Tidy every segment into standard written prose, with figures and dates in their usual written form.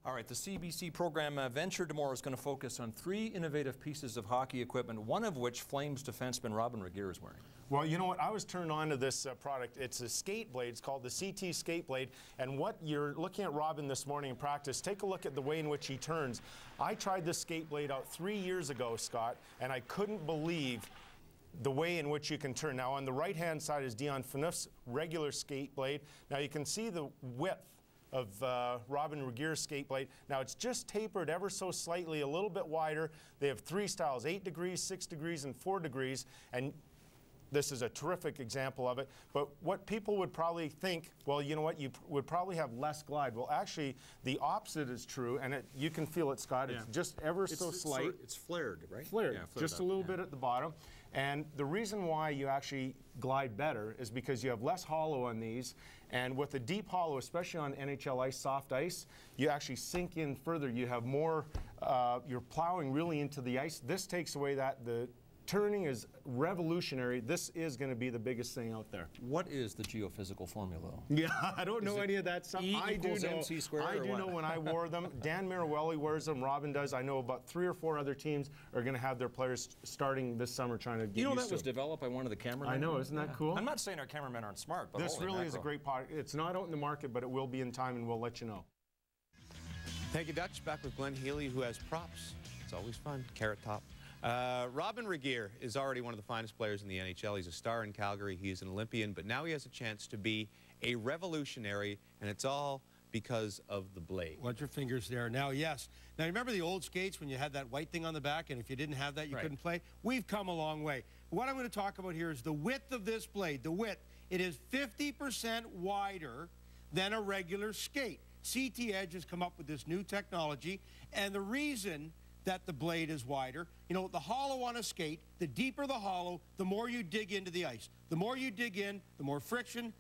All right, the CBC program Venture Tomorrow is going to focus on 3 innovative pieces of hockey equipment, one of which Flames defenseman Robyn Regehr is wearing. Well, you know what? I was turned on to this product. It's a skate blade. It's called the CT Skate Blade. And what you're looking at Robyn this morning in practice, take a look at the way in which he turns. I tried this skate blade out 3 years ago, Scott, and I couldn't believe the way in which you can turn. Now, on the right-hand side is Dion Phaneuf's regular skate blade. Now, you can see the width of Robyn Regehr's skate blade. Now, it's just tapered ever so slightly, a little bit wider. They have 3 styles, 8 degrees, 6 degrees, and 4 degrees. And this is a terrific example of it. But what people would probably think, well, you know what, you would probably have less glide. Well, actually, the opposite is true, and you can feel it, Scott. Yeah. It's just ever so slight. It's flared, right? Flared, yeah, just a little bit at the bottom. And the reason why you actually glide better is because you have less hollow on these. And with a deep hollow, especially on NHL ice, soft ice, you actually sink in further. You have more, you're plowing really into the ice. This takes away that. The turning is revolutionary. This is going to be the biggest thing out there. What is the geophysical formula? Yeah, I don't know any of that stuff. I do know. MC squared, I do know when I wore them. Dan Mirowelli wears them. Robyn does. I know about 3 or 4 other teams are going to have their players starting this summer trying to get used to. That was developed by one of the cameramen? I know. Isn't that cool? I'm not saying our cameramen aren't smart, but this really is a great product. It's not out in the market, but it will be in time, and we'll let you know. Thank you, Dutch. Back with Glenn Healy, who has props. It's always fun. Carrot Top. Robyn Regehr is already one of the finest players in the NHL. He's a star in Calgary. He's an Olympian, but now he has a chance to be a revolutionary, and it's all because of the blade. Watch your fingers there. Now, yes. Now, remember the old skates when you had that white thing on the back, and if you didn't have that, you couldn't play? We've come a long way. What I'm going to talk about here is the width of this blade. The width. It is 50% wider than a regular skate. CT Edge has come up with this new technology, and the reason that the blade is wider, you know, the hollow on a skate, the deeper the hollow, the more you dig into the ice. The more you dig in, the more friction,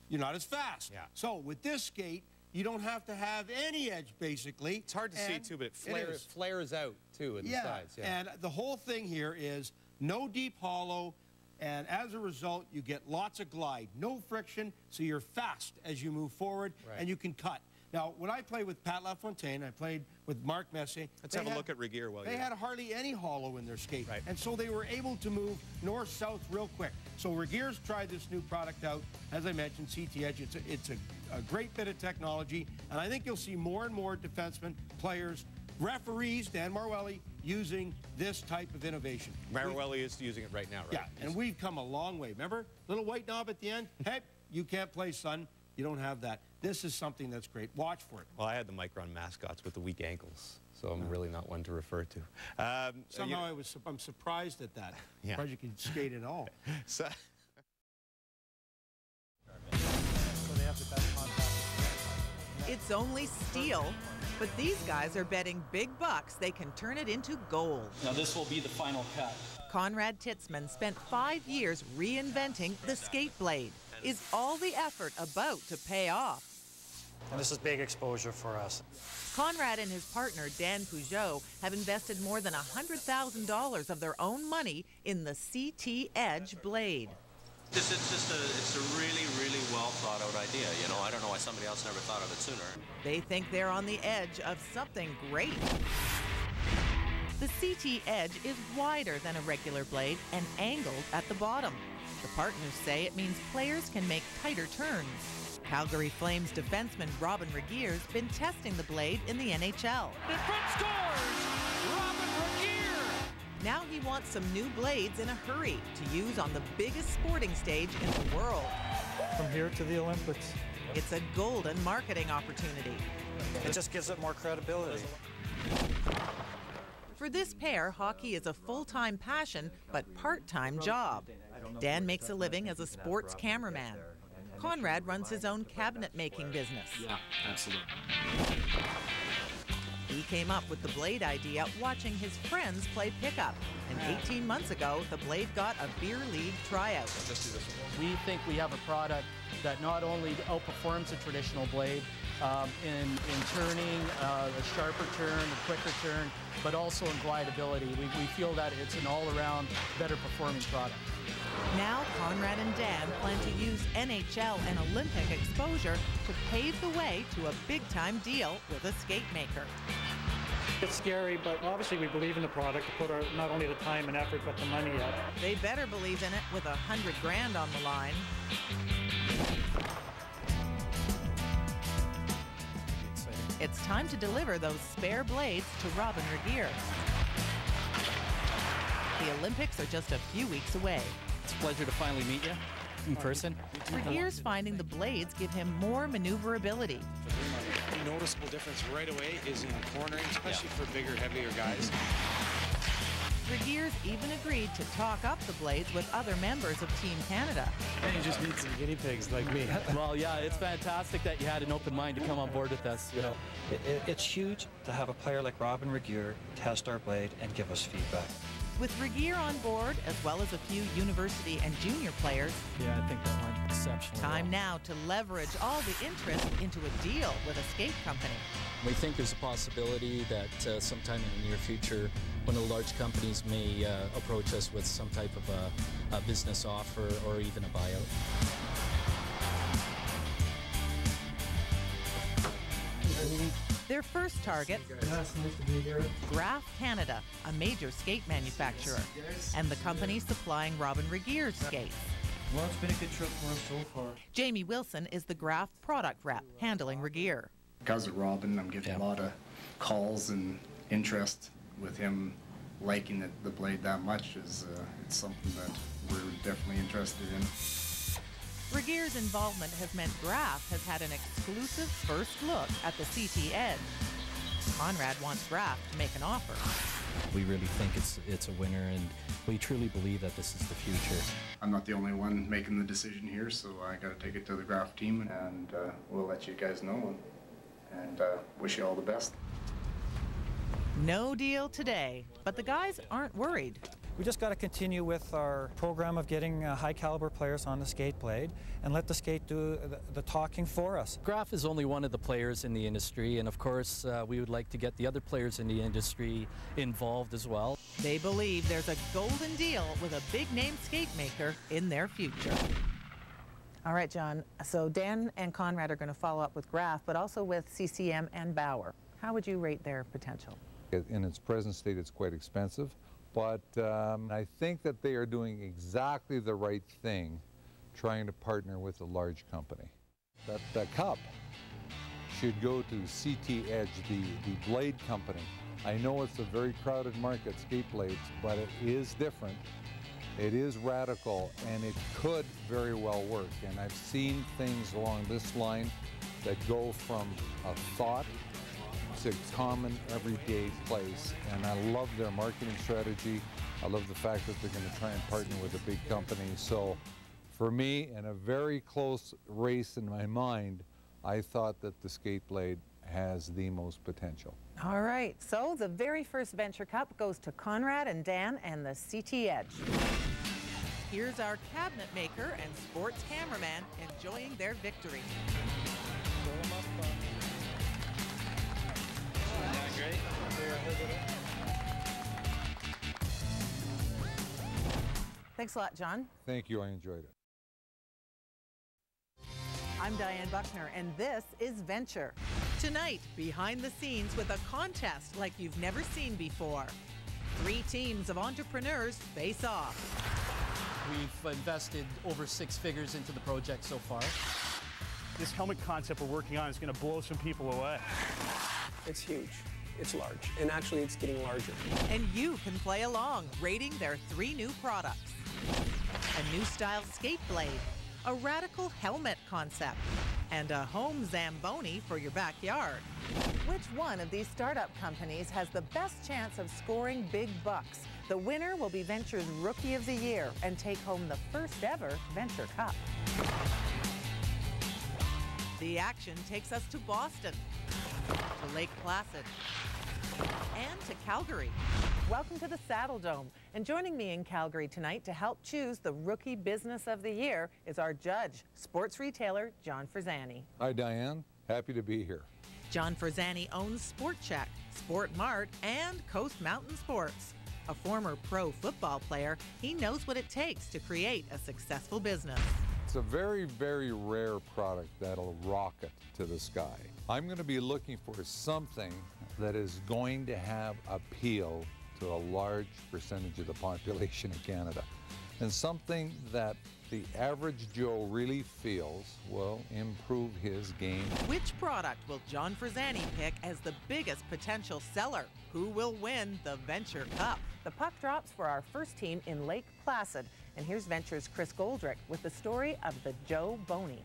you're not as fast. Yeah. So with this skate, you don't have to have any edge, basically. It's hard to see, too, but it flares out, too, in the sides. Yeah, and the whole thing here is no deep hollow, and as a result, you get lots of glide, no friction, so you're fast as you move forward, and you can cut. Now, when I played with Pat LaFontaine, I played with Mark Messier. Let's have a look at Regehr while they had hardly any hollow in their skate, and so they were able to move north-south real quick. So Regehr's tried this new product out. As I mentioned, CT Edge, it's a great bit of technology, and I think you'll see more and more defensemen, players, referees, Dan Mirowelli, using this type of innovation. Mirowelli is using it right now, right? Yeah, and we've come a long way. Remember? Little white knob at the end? Hey, you can't play, son. You don't have that. This is something that's great. Watch for it. Well, I had the Micron mascots with the weak ankles, so I'm really not one to refer to. Somehow I'm surprised at that. Yeah. Surprised you can skate at all. So It's only steel, but these guys are betting big bucks they can turn it into gold. Now this will be the final cut. Conrad Titzman spent 5 years reinventing the skate blade. Is all the effort about to pay off? And this is big exposure for us. Conrad and his partner, Dan Peugeot, have invested more than $100,000 of their own money in the CT Edge blade. It's a really, really well thought out idea. You know, I don't know why somebody else never thought of it sooner. They think they're on the edge of something great. The CT Edge is wider than a regular blade and angled at the bottom. The partners say it means players can make tighter turns. Calgary Flames defenseman Robyn Regehr's been testing the blade in the NHL. In front scores! Robyn Regehr! Now he wants some new blades in a hurry to use on the biggest sporting stage in the world. From here to the Olympics. It's a golden marketing opportunity. It just gives it more credibility. For this pair, hockey is a full-time passion, but part-time job. Dan makes a living as a sports cameraman. Conrad runs his own cabinet-making business. Yeah, absolutely. He came up with the blade idea watching his friends play pickup. And 18 months ago, the blade got a beer league tryout. We think we have a product that not only outperforms a traditional blade in turning, a sharper turn, a quicker turn, but also in glideability. We feel that it's an all-around better performing product. Now Conrad and Dan plan to use NHL and Olympic exposure to pave the way to a big-time deal with a skate maker. It's scary, but obviously we believe in the product to put not only the time and effort, but the money up. They better believe in it with $100 grand on the line. It's time to deliver those spare blades to Robin Regeer. The Olympics are just a few weeks away. It's a pleasure to finally meet you in person. Regeer's finding the blades give him more maneuverability. The noticeable difference right away is in cornering, especially for bigger, heavier guys. Regeer's even agreed to talk up the blades with other members of Team Canada. And you just need some guinea pigs like me. Well, yeah, it's fantastic that you had an open mind to come on board with us. You know, It's huge to have a player like Robin Regeer test our blade and give us feedback. With Regeer on board, as well as a few university and junior players, yeah, I think that went exceptionally time well. now to leverage all the interest into a deal with a skate company. We think there's a possibility that sometime in the near future, one of the large companies may approach us with some type of a business offer or even a buyout. Their first target, Nice to be here. Graf Canada, a major skate manufacturer, and the company supplying Robin Regeer's skates. Well, it's been a good trip for us so far. Jamie Wilson is the Graf product rep handling Regeer. Because of Robin, I'm getting a lot of calls and interest with him liking the blade that much. It's something that we're definitely interested in. Regeer's involvement has meant Graf has had an exclusive first look at the CT Edge. Conrad wants Graf to make an offer. We really think it's a winner, and we truly believe that this is the future. I'm not the only one making the decision here, so I got to take it to the Graf team, and we'll let you guys know, and wish you all the best. No deal today, but the guys aren't worried. We just got to continue with our program of getting high caliber players on the skate blade and let the skate do the talking for us. Graf is only one of the players in the industry, and of course we would like to get the other players in the industry involved as well. They believe there's a golden deal with a big name skate maker in their future. All right, John, so Dan and Conrad are going to follow up with Graf, but also with CCM and Bauer. How would you rate their potential? In its present state, it's quite expensive, but I think that they are doing exactly the right thing, trying to partner with a large company. That the cup should go to CT Edge, the blade company. I know it's a very crowded market, skate blades, but it is different. It is radical, and it could very well work. And I've seen things along this line that go from a thought to common everyday place, and I love their marketing strategy. I love the fact that they're going to try and partner with a big company. So for me, in a very close race in my mind, I thought that the skate blade has the most potential. All right, so the very first Venture Cup goes to Conrad and Dan and the CT Edge. Here's our cabinet maker and sports cameraman enjoying their victory. Thanks a lot, John. Thank you, I enjoyed it. I'm Diane Buckner, and this is Venture. Tonight, behind the scenes with a contest like you've never seen before. 3 teams of entrepreneurs face off. We've invested over 6 figures into the project so far. This helmet concept we're working on is going to blow some people away. It's huge. It's large. And actually, it's getting larger. And you can play along, rating their 3 new products. A new style skate blade, a radical helmet concept, and a home Zamboni for your backyard. Which one of these startup companies has the best chance of scoring big bucks? The winner will be Venture's Rookie of the Year and take home the first ever Venture Cup. The action takes us to Boston, to Lake Placid, and to Calgary. Welcome to the Saddle Dome. And joining me in Calgary tonight to help choose the Rookie Business of the Year is our judge, sports retailer John Frisani. Hi, Diane. Happy to be here. John Frisani owns Sport Check, Sport Mart, and Coast Mountain Sports. A former pro football player, he knows what it takes to create a successful business. It's a very, very rare product that'll rocket to the sky. I'm going to be looking for something that is going to have appeal to a large percentage of the population of Canada, and something that the average Joe really feels will improve his game. Which product will John Frisani pick as the biggest potential seller? Who will win the Venture Cup? The puck drops for our first team in Lake Placid. And here's Venture's Chris Goldrick with the story of the Joe Boney.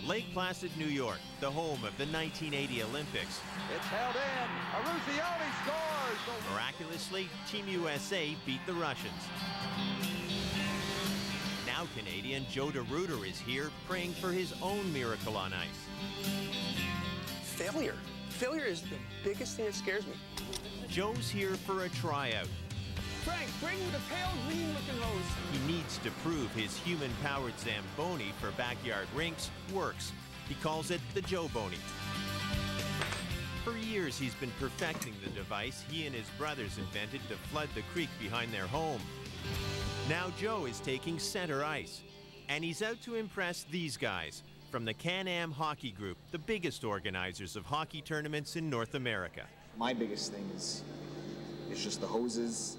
Lake Placid, New York, the home of the 1980 Olympics. It's held in. Arruzioni scores. Miraculously, Team USA beat the Russians. Now Canadian Joe DeRuyter is here praying for his own miracle on ice. Failure. Failure is the biggest thing that scares me. Joe's here for a tryout. Frank, bring the pale green-looking hose. He needs to prove his human-powered Zamboni for backyard rinks works. He calls it the Joe Boney. For years, he's been perfecting the device he and his brothers invented to flood the creek behind their home. Now Joe is taking center ice, and he's out to impress these guys from the Can-Am Hockey Group, the biggest organizers of hockey tournaments in North America. My biggest thing is just the hoses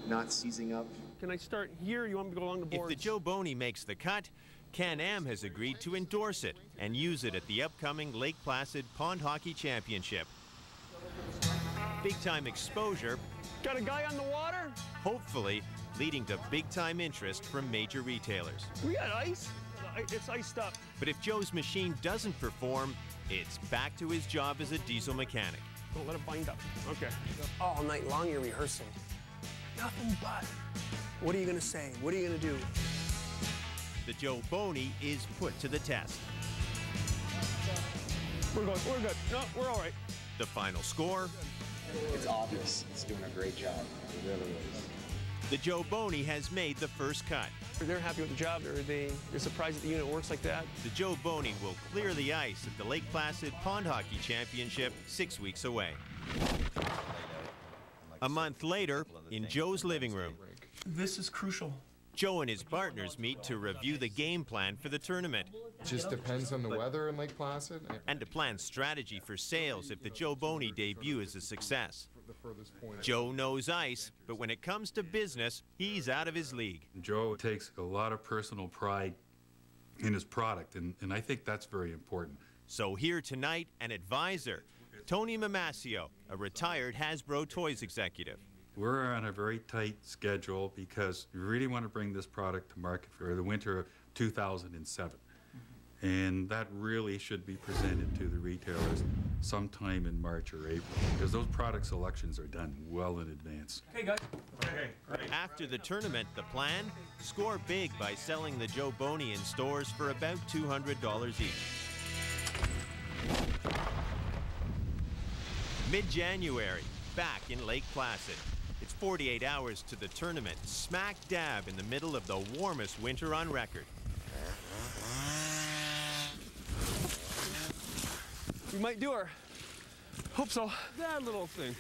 not seizing up. Can I start here? You want me to go along the boards? If the Joe Boney makes the cut, Can-Am has agreed to endorse it and use it at the upcoming Lake Placid Pond Hockey Championship. Big-time exposure. Got a guy on the water? Hopefully leading to big-time interest from major retailers. We got ice. It's iced up. But if Joe's machine doesn't perform, it's back to his job as a diesel mechanic. Don't let it bind up. Okay. All night long you're rehearsing. Nothing but. What are you going to say? What are you going to do? The Joe Boney is put to the test. We're good. We're good. No, we're all right. The final score? It's obvious. It's doing a great job. It really is. The Joe Boney has made the first cut. They're happy with the job. They're surprised that the unit works like that. The Joe Boney will clear the ice at the Lake Placid Pond Hockey Championship 6 weeks away. A month later, in Joe's living room. This is crucial. Joe and his partners meet to review the game plan for the tournament. It just depends on the weather in Lake Placid. And to plan strategy for sales if the Joe Boney debut is a success. Joe knows ice, but when it comes to business, he's out of his league. Joe takes a lot of personal pride in his product, and I think that's very important. So here tonight, an advisor, Tony Mamasio, a retired Hasbro Toys executive. We're on a very tight schedule because we really want to bring this product to market for the winter of 2007. And that really should be presented to the retailers sometime in March or April, because those product selections are done well in advance. Hey guys. Okay, great. After the tournament, the plan? Score big by selling the Joe Boney in stores for about $200 each. Mid-January, back in Lake Placid. It's 48 hours to the tournament, smack dab in the middle of the warmest winter on record. We might do our, hope so, that little thing.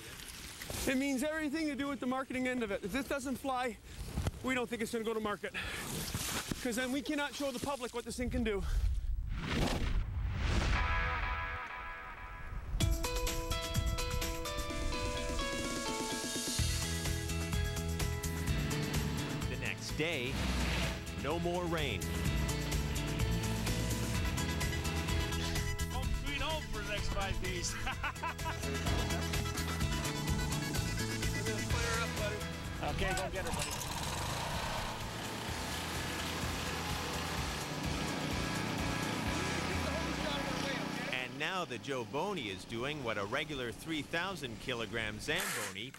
It means everything to do with the marketing end of it. If this doesn't fly, we don't think it's going to go to market. Because then we cannot show the public what this thing can do. The next day, no more rain. For the next 5 days. Okay, go get her, buddy. And now the Joe Boney is doing what a regular 3,000 kilogram Zamboni